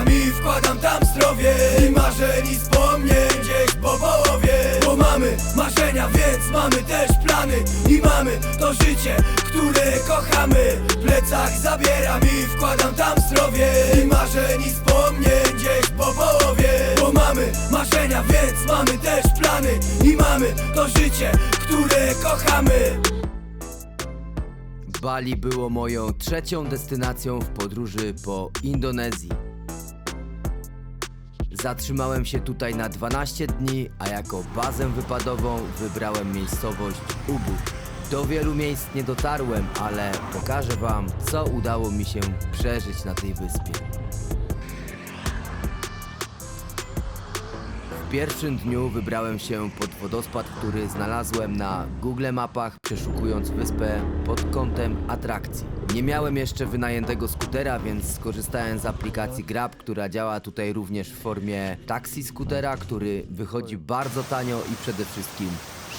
zabieram i wkładam tam zdrowie i marzeń i wspomnień gdzieś po połowie. Bo mamy marzenia, więc mamy też plany i mamy to życie, które kochamy. W plecach zabieram i wkładam tam zdrowie i marzeń i wspomnień gdzieś po połowie. Bo mamy marzenia, więc mamy też plany i mamy to życie, które kochamy. Bali było moją trzecią destynacją w podróży po Indonezji. Zatrzymałem się tutaj na 12 dni, a jako bazę wypadową wybrałem miejscowość Ubud. Do wielu miejsc nie dotarłem, ale pokażę wam, co udało mi się przeżyć na tej wyspie. W pierwszym dniu wybrałem się pod wodospad, który znalazłem na Google Mapach, przeszukując wyspę pod kątem atrakcji. Nie miałem jeszcze wynajętego skutera, więc skorzystałem z aplikacji Grab, która działa tutaj również w formie taksi skutera, który wychodzi bardzo tanio i przede wszystkim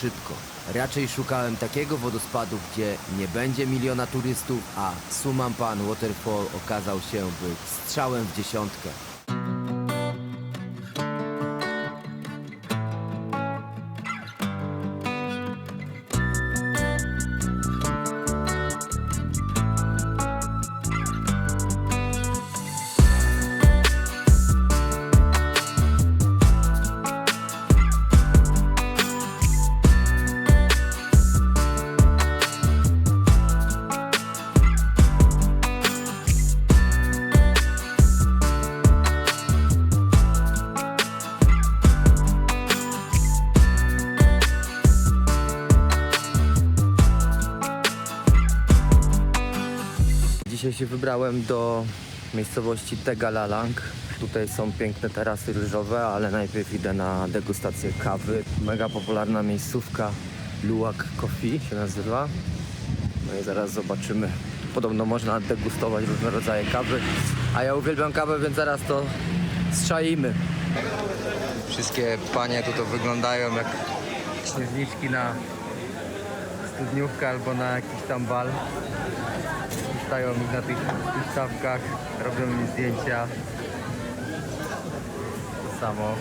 szybko. Raczej szukałem takiego wodospadu, gdzie nie będzie miliona turystów, a Sumampan Waterfall okazał się być strzałem w dziesiątkę. Dzisiaj się wybrałem do miejscowości Tegalalang. Tutaj są piękne tarasy ryżowe, ale najpierw idę na degustację kawy. Mega popularna miejscówka Luwak Coffee się nazywa. No i zaraz zobaczymy. Podobno można degustować różne rodzaje kawy, a ja uwielbiam kawę, więc zaraz to strzaimy. Wszystkie panie tutaj wyglądają jak księżniczki na studniówkę albo na jakiś tam bal. Stają mi na tych stawkach, robią mi zdjęcia. To samo.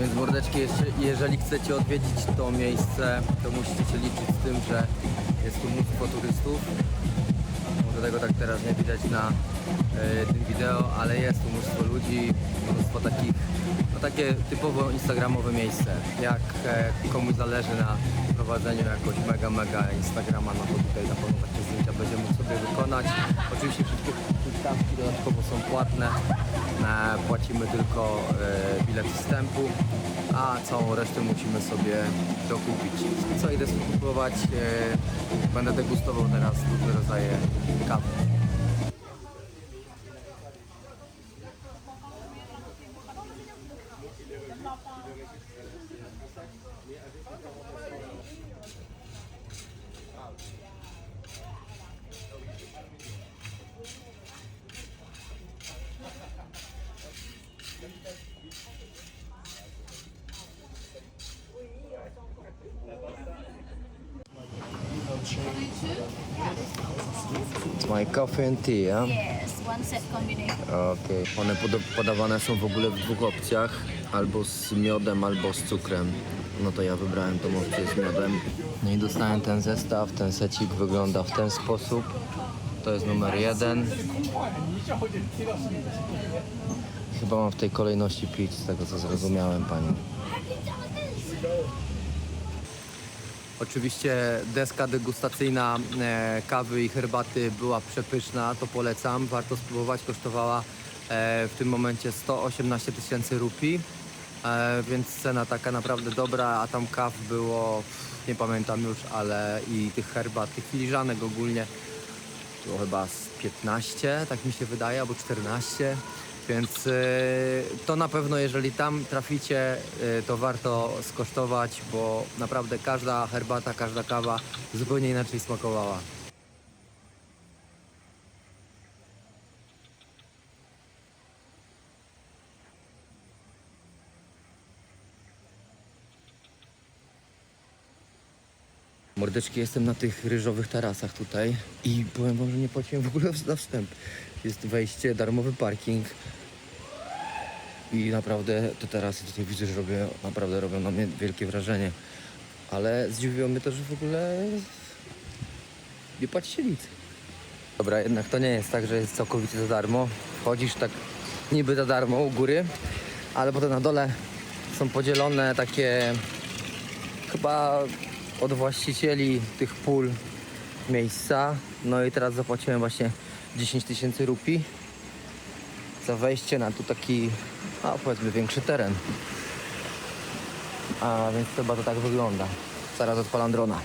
Więc mordeczki, jeżeli chcecie odwiedzić to miejsce, to musicie się liczyć z tym, że jest tu mnóstwo turystów. Może tego tak teraz nie widać na tym wideo, ale jest tu mnóstwo ludzi, mnóstwo takich, no takie typowo instagramowe miejsce. Jak komuś zależy na prowadzeniu jakoś mega Instagrama, no to tutaj na pewno takie zdjęcia będzie mógł sobie wykonać. Oczywiście wszystkie stawki dodatkowo są płatne. Płacimy tylko bilet wstępu, a całą resztę musimy sobie dokupić. Co idę spróbować, będę degustował teraz różne rodzaje kawy. It's my coffee and tea, yeah? Yes, one set combination. Okej. One podawane są w ogóle w dwóch opcjach. Albo z miodem, albo z cukrem. No to ja wybrałem tą opcję z miodem. No i dostałem ten zestaw. Ten secik wygląda w ten sposób. To jest numer 1. Chyba mam w tej kolejności pić, z tego co zrozumiałem, pani. Oczywiście deska degustacyjna kawy i herbaty była przepyszna, to polecam, warto spróbować. Kosztowała w tym momencie 118 000 rupii, więc cena taka naprawdę dobra, a tam kaw było, nie pamiętam już, ale i tych herbat, tych filiżanek ogólnie było chyba z 15, tak mi się wydaje, albo 14. Więc to na pewno, jeżeli tam traficie, to warto skosztować, bo naprawdę każda herbata, każda kawa zupełnie inaczej smakowała. Mordeczki, jestem na tych ryżowych tarasach tutaj i powiem wam, że nie płaciłem w ogóle za wstęp. Jest wejście, darmowy parking i naprawdę te tarasy tutaj widzę, że robią na mnie wielkie wrażenie. Ale zdziwiło mnie to, że w ogóle nie płacicie nic. Dobra, jednak to nie jest tak, że jest całkowicie za darmo. Wchodzisz tak niby za darmo u góry, ale potem na dole są podzielone takie chyba od właścicieli tych pól miejsca. No i teraz zapłaciłem właśnie 10 000 rupii za wejście na tu taki, powiedzmy, większy teren. A więc chyba to tak wygląda. Zaraz odpalam drona.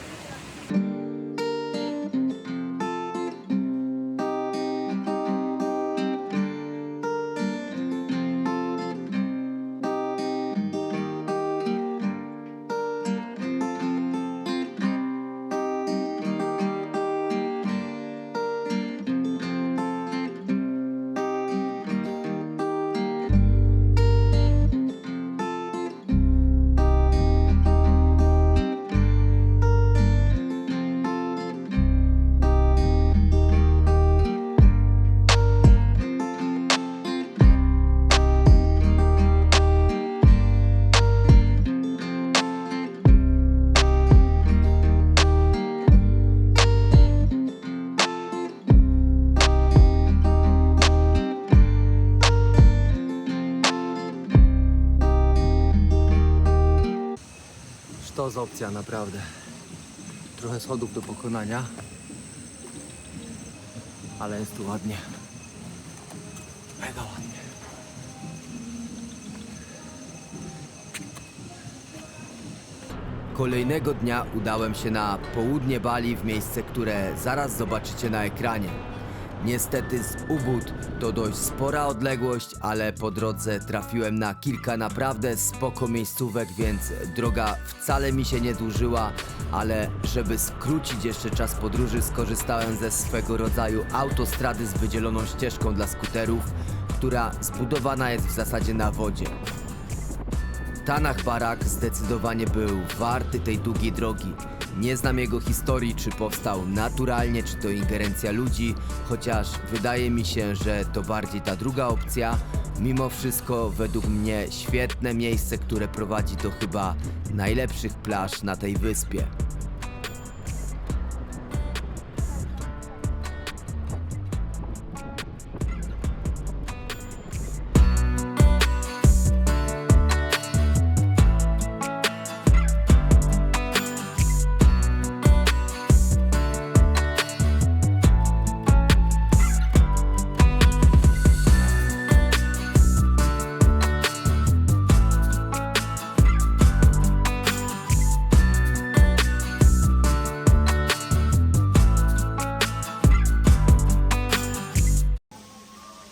To jest opcja, naprawdę. Trochę schodów do pokonania, ale jest tu ładnie. Mega ładnie. Kolejnego dnia udałem się na południe Bali, w miejsce, które zaraz zobaczycie na ekranie. Niestety z Ubud to dość spora odległość, ale po drodze trafiłem na kilka naprawdę spoko miejscówek, więc droga wcale mi się nie dłużyła, ale żeby skrócić jeszcze czas podróży, skorzystałem ze swego rodzaju autostrady z wydzieloną ścieżką dla skuterów, która zbudowana jest w zasadzie na wodzie. Tanach Barak zdecydowanie był warty tej długiej drogi. Nie znam jego historii, czy powstał naturalnie, czy to ingerencja ludzi, chociaż wydaje mi się, że to bardziej ta druga opcja. Mimo wszystko według mnie świetne miejsce, które prowadzi do chyba najlepszych plaż na tej wyspie.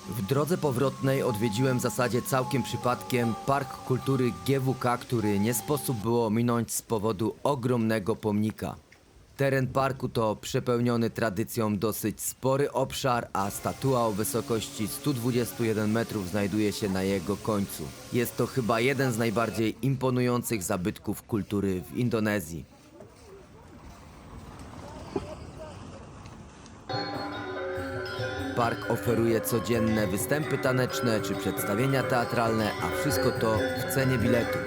W drodze powrotnej odwiedziłem w zasadzie całkiem przypadkiem Park Kultury GWK, który nie sposób było minąć z powodu ogromnego pomnika. Teren parku to przepełniony tradycją dosyć spory obszar, a statua o wysokości 121 metrów znajduje się na jego końcu. Jest to chyba jeden z najbardziej imponujących zabytków kultury w Indonezji. Park oferuje codzienne występy taneczne czy przedstawienia teatralne, a wszystko to w cenie biletu.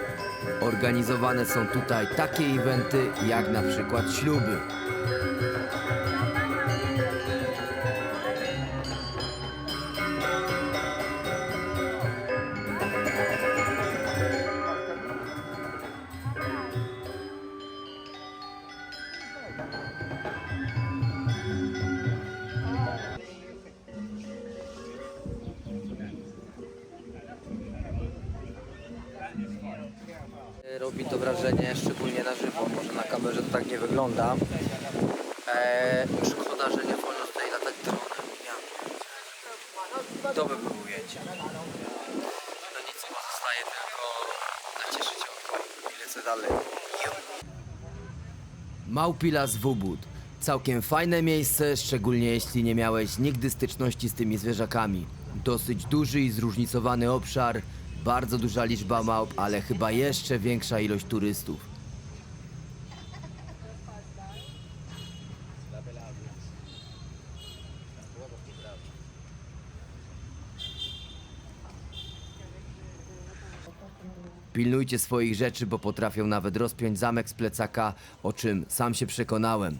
Organizowane są tutaj takie eventy jak na przykład śluby. Robi to wrażenie, szczególnie na żywo, może na kamerze to tak nie wygląda. Szkoda, że nie wolno tutaj latać dronem. to by było ujęcie. No nic, pozostaje tylko nacieszyć oko i lecę dalej. Małpi Las Wubud. Całkiem fajne miejsce, szczególnie jeśli nie miałeś nigdy styczności z tymi zwierzakami. Dosyć duży i zróżnicowany obszar, bardzo duża liczba małp, ale chyba jeszcze większa ilość turystów. Pilnujcie swoich rzeczy, bo potrafią nawet rozpiąć zamek z plecaka, o czym sam się przekonałem.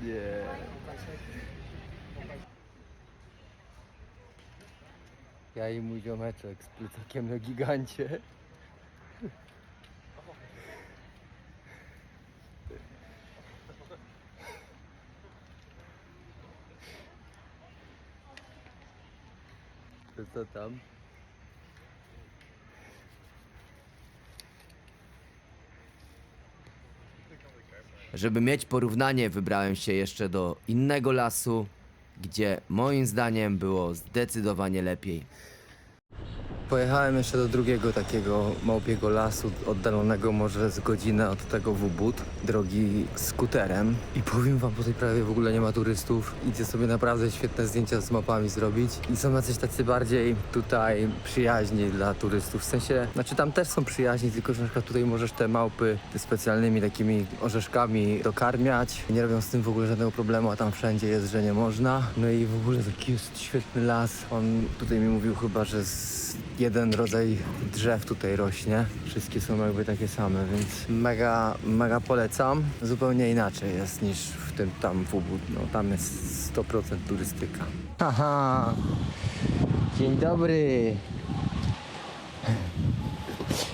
Nie. Ja i mój ziomeczek z plecakiem na gigancie. To co tam? Żeby mieć porównanie, wybrałem się jeszcze do innego lasu, gdzie moim zdaniem było zdecydowanie lepiej. Pojechałem jeszcze do drugiego takiego małpiego lasu, oddalonego może z godzinę od tego Wubud, drogi skuterem. I powiem wam, tutaj prawie w ogóle nie ma turystów. Idzie sobie naprawdę świetne zdjęcia z mapami zrobić. I są jacyś tacy bardziej tutaj przyjaźni dla turystów. W sensie, znaczy tam też są przyjaźni, tylko że na przykład tutaj możesz te małpy specjalnymi takimi orzeszkami dokarmiać. Nie robią z tym w ogóle żadnego problemu, a tam wszędzie jest, że nie można. No i w ogóle taki jest świetny las. On tutaj mi mówił chyba, że jeden rodzaj drzew tutaj rośnie. Wszystkie są jakby takie same, więc mega polecam. Zupełnie inaczej jest niż w tym tam Wubud. No tam jest 100% turystyka. Haha! Dzień dobry!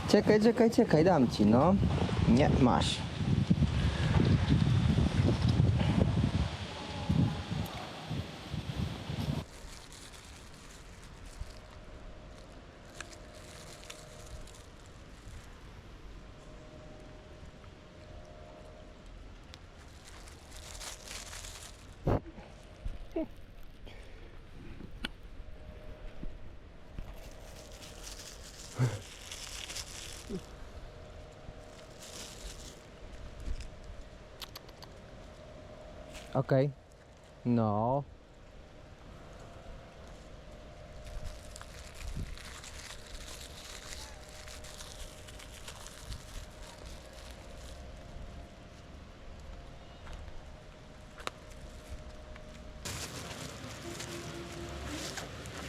Czekaj, dam ci, no. Nie, masz. Okej. No.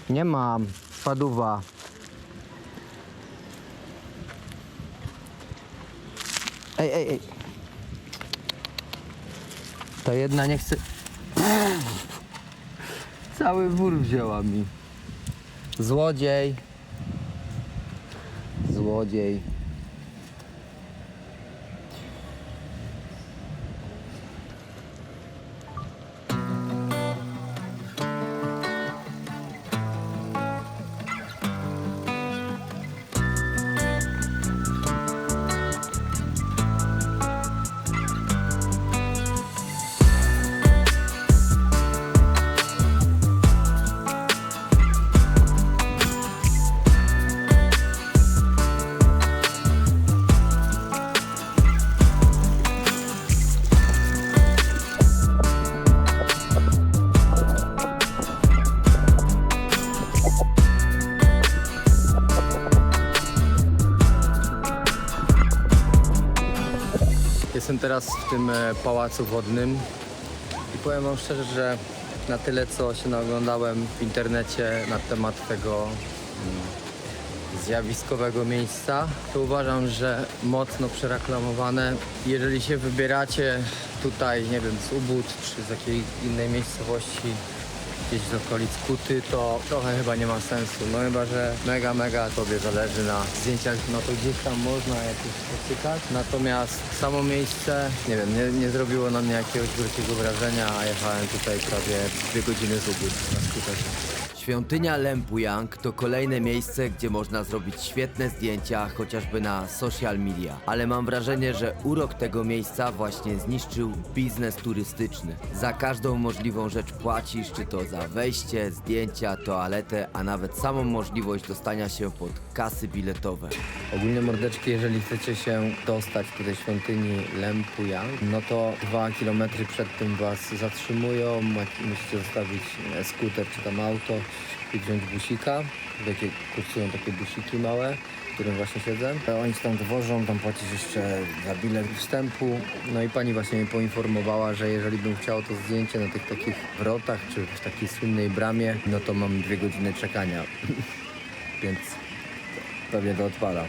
Nie mam. Spaduwa. Ej. Ta jedna nie chce... Cały wór wzięła mi. Złodziej. Jestem teraz w tym pałacu wodnym i powiem wam szczerze, że na tyle co się naoglądałem w internecie na temat tego zjawiskowego miejsca, to uważam, że mocno przereklamowane. Jeżeli się wybieracie tutaj, nie wiem, z Ubud czy z jakiejś innej miejscowości, gdzieś z okolic Kuty, to trochę chyba nie ma sensu. No chyba, że mega tobie zależy na zdjęciach, no to gdzieś tam można jakieś potykać. Natomiast samo miejsce, nie wiem, nie zrobiło na mnie jakiegoś wielkiego wrażenia, a jechałem tutaj prawie 2 godziny z Ubud na skuterze. Świątynia Lempuyang to kolejne miejsce, gdzie można zrobić świetne zdjęcia, chociażby na social media. Ale mam wrażenie, że urok tego miejsca właśnie zniszczył biznes turystyczny. Za każdą możliwą rzecz płacisz, czy to za wejście, zdjęcia, toaletę, a nawet samą możliwość dostania się pod kasy biletowe. Ogólnie mordeczki, jeżeli chcecie się dostać do tej świątyni Lempuyang, no to 2 km przed tym was zatrzymują, musicie zostawić skuter czy tam auto i wziąć busika. Takie kursują takie busiki małe, w którym właśnie siedzę. Oni ci tam dowożą, tam płacisz jeszcze za bilet wstępu. No i pani właśnie mnie poinformowała, że jeżeli bym chciał to zdjęcie na tych takich wrotach, czy w takiej słynnej bramie, no to mam 2 godziny czekania. Więc pewnie to odpada.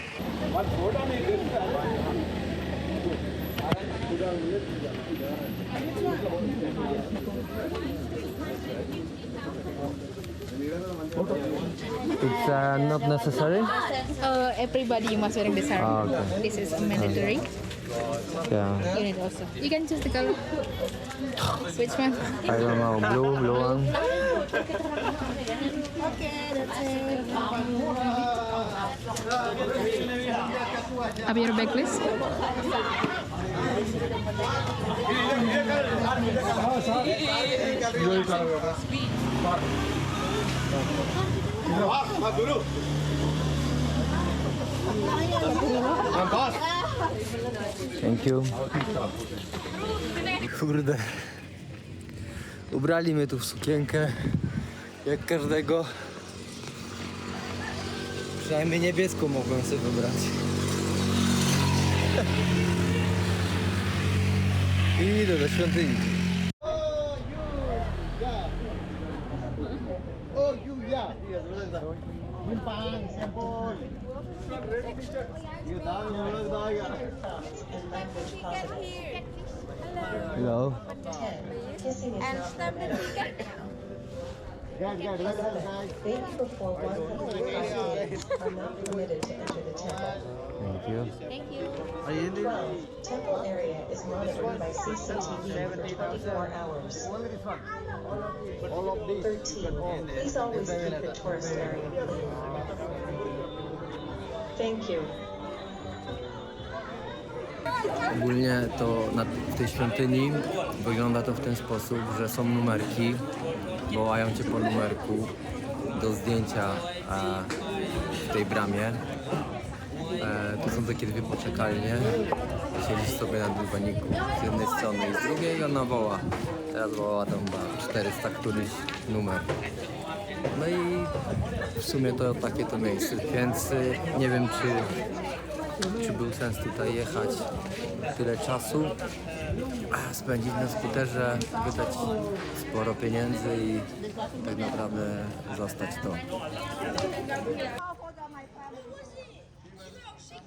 It's not necessary? Everybody must wearing the saree. Ah, okay. This is mandatory. Yeah. You need also. You can choose the color. Which one? I don't know. Blue one. Okay, that's it. Have your bag, please. Thank you. Kurde. Ubrali mnie tu w sukienkę, jak każdego. Przynajmniej niebieską mogłem sobie wybrać. I idę do świątyni. Hello. And stamp the ticket. Thank you for 105 days are not permitted to enter the temple. Thank you. Thank you. Temple area is monitored by CCTV for 24 hours. 13. Please always keep the tourist area clean. Thank you. Ogólnie to w tej świątyni wygląda to w ten sposób, że są numerki, wołają cię po numerku do zdjęcia w tej bramie. Tu są takie 2 poczekalnie, siedzisz sobie na dywaniku z jednej strony i z drugiej i ona woła. Teraz wołała tam chyba 400 któryś numer. No i w sumie to takie to miejsce, więc nie wiem czy był sens tutaj jechać tyle czasu, spędzić na skuterze, wydać sporo pieniędzy i tak naprawdę zostać to.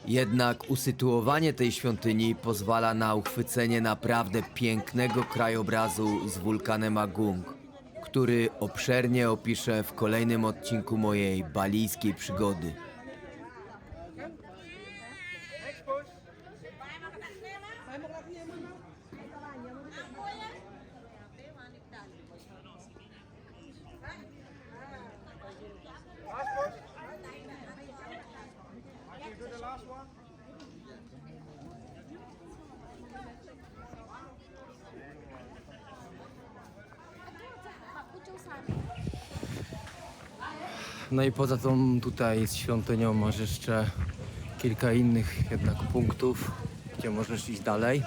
Jednak usytuowanie tej świątyni pozwala na uchwycenie naprawdę pięknego krajobrazu z wulkanem Agung, który obszernie opiszę w kolejnym odcinku mojej balijskiej przygody. No i poza tą tutaj świątynią masz jeszcze kilka innych jednak punktów, gdzie możesz iść dalej.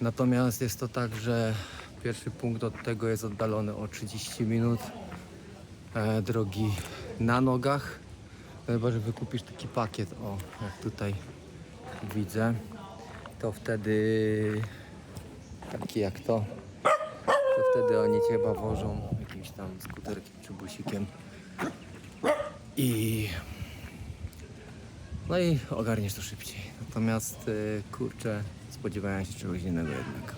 Natomiast jest to tak, że pierwszy punkt od tego jest oddalony o 30 minut drogi na nogach. Chyba że wykupisz taki pakiet, o jak tutaj widzę. to wtedy taki jak to wtedy oni cię chyba wożą jakimś tam skuterkiem czy busikiem i no i ogarniesz to szybciej. Natomiast kurczę, spodziewałem się czegoś innego jednak.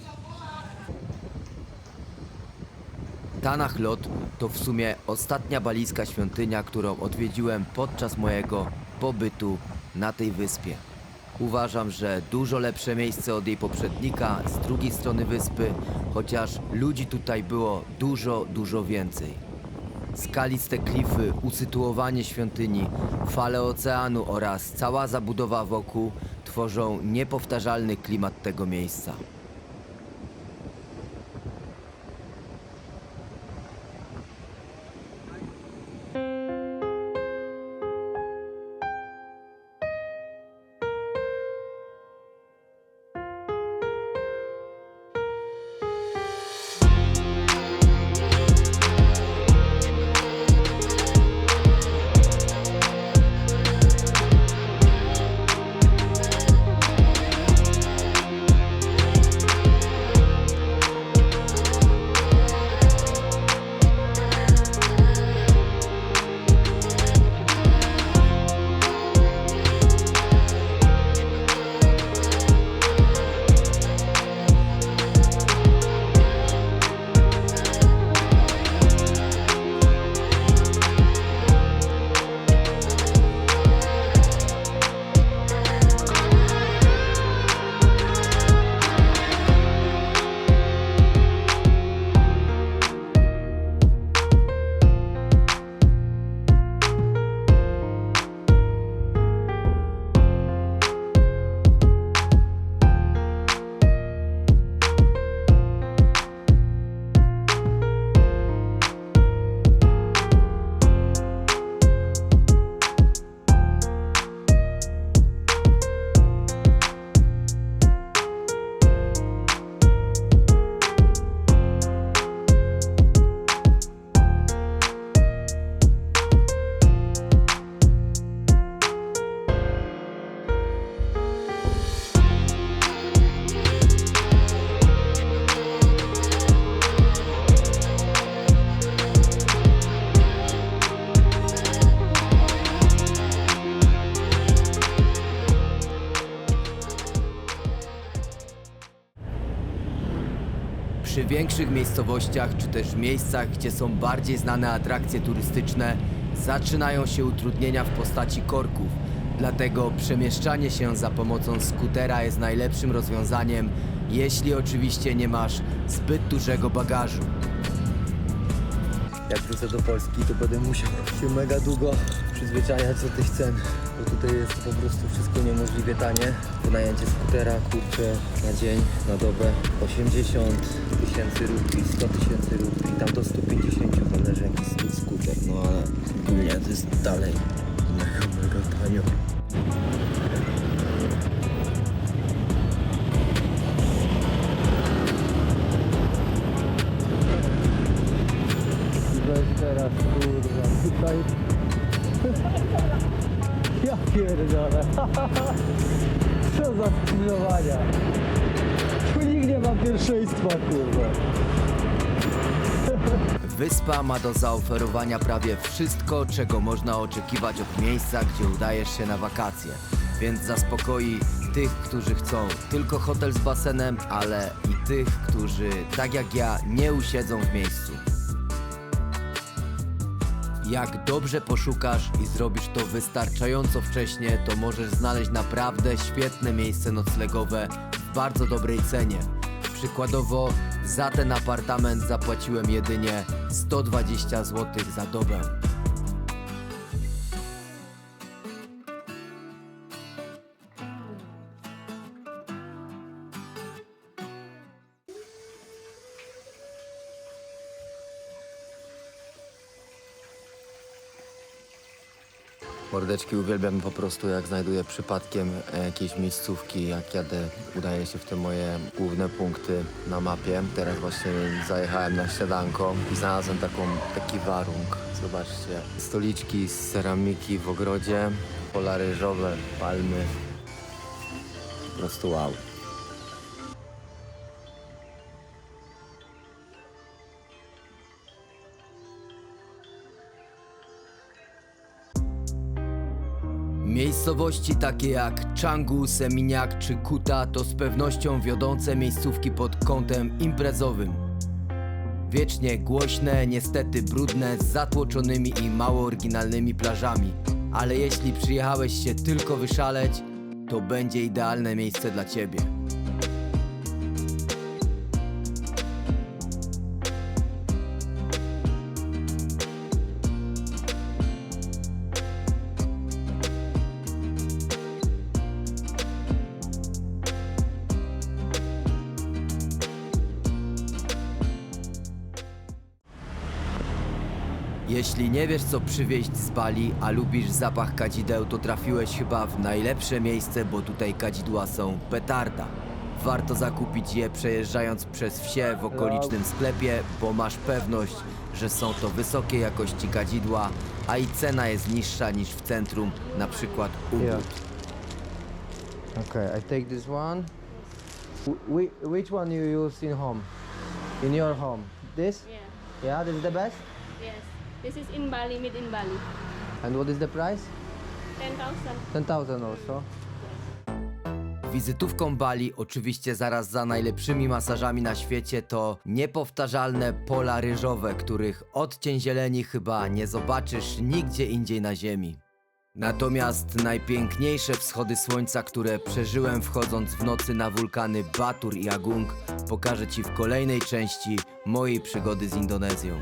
Tanach-Lot to w sumie ostatnia balijska świątynia, którą odwiedziłem podczas mojego pobytu na tej wyspie. Uważam, że dużo lepsze miejsce od jej poprzednika z drugiej strony wyspy, chociaż ludzi tutaj było dużo więcej. Skaliste klify, usytuowanie świątyni, fale oceanu oraz cała zabudowa wokół tworzą niepowtarzalny klimat tego miejsca. Przy większych miejscowościach, czy też miejscach, gdzie są bardziej znane atrakcje turystyczne, zaczynają się utrudnienia w postaci korków. Dlatego przemieszczanie się za pomocą skutera jest najlepszym rozwiązaniem, jeśli oczywiście nie masz zbyt dużego bagażu. Jak wrócę do Polski, to będę musiał się mega długo przyzwyczajać do tych cen, bo tutaj jest po prostu wszystko niemożliwie tanie. Wynajęcie skutera, kurczę, na dzień, na dobę 80 000 rupii, 100 000 rupii, tam do 150, zależy jaki jest skuter, no ale ogólnie to jest dalej mega tanio. Weź teraz, kurwa, tutaj... Ja pierdolę. Co za skrzyżowania. Tu nikt nie ma pierwszeństwa, kurwa. Wyspa ma do zaoferowania prawie wszystko, czego można oczekiwać od miejsca, gdzie udajesz się na wakacje. Więc zaspokoi tych, którzy chcą tylko hotel z basenem, ale i tych, którzy, tak jak ja, nie usiedzą w miejscu. Jak dobrze poszukasz i zrobisz to wystarczająco wcześnie, to możesz znaleźć naprawdę świetne miejsce noclegowe w bardzo dobrej cenie. Przykładowo za ten apartament zapłaciłem jedynie 120 zł za dobę. Mordeczki, uwielbiam po prostu, jak znajduję przypadkiem jakieś miejscówki, jak jadę, udaję się w te moje główne punkty na mapie. Teraz właśnie zajechałem na śniadanko i znalazłem taki warung. Zobaczcie, stoliczki z ceramiki w ogrodzie, pola ryżowe, palmy. Po prostu wow. Miejscowości takie jak Canggu, Seminyak czy Kuta to z pewnością wiodące miejscówki pod kątem imprezowym. Wiecznie głośne, niestety brudne, z zatłoczonymi i mało oryginalnymi plażami. Ale jeśli przyjechałeś się tylko wyszaleć, to będzie idealne miejsce dla ciebie. Jeśli nie wiesz co przywieźć z Bali, a lubisz zapach kadzideł, to trafiłeś chyba w najlepsze miejsce, bo tutaj kadzidła są petarda. Warto zakupić je przejeżdżając przez wsie w okolicznym sklepie, bo masz pewność, że są to wysokiej jakości kadzidła, a i cena jest niższa niż w centrum, na przykład Ubud. Okay, I take this one. Which one you use in home? In your home? This? Yeah. Yeah, this is the best? Yes. This is in Bali, made in Bali. And what is the price? 10,000. 10,000 also. Wizytówką Bali, oczywiście zaraz za najlepszymi masażami na świecie, to niepowtarzalne pola ryżowe, których odcień zieleni chyba nie zobaczysz nigdzie indziej na ziemi. Natomiast najpiękniejsze wschody słońca, które przeżyłem wchodząc w nocy na wulkany Batur i Agung, pokażę Ci w kolejnej części mojej przygody z Indonezją.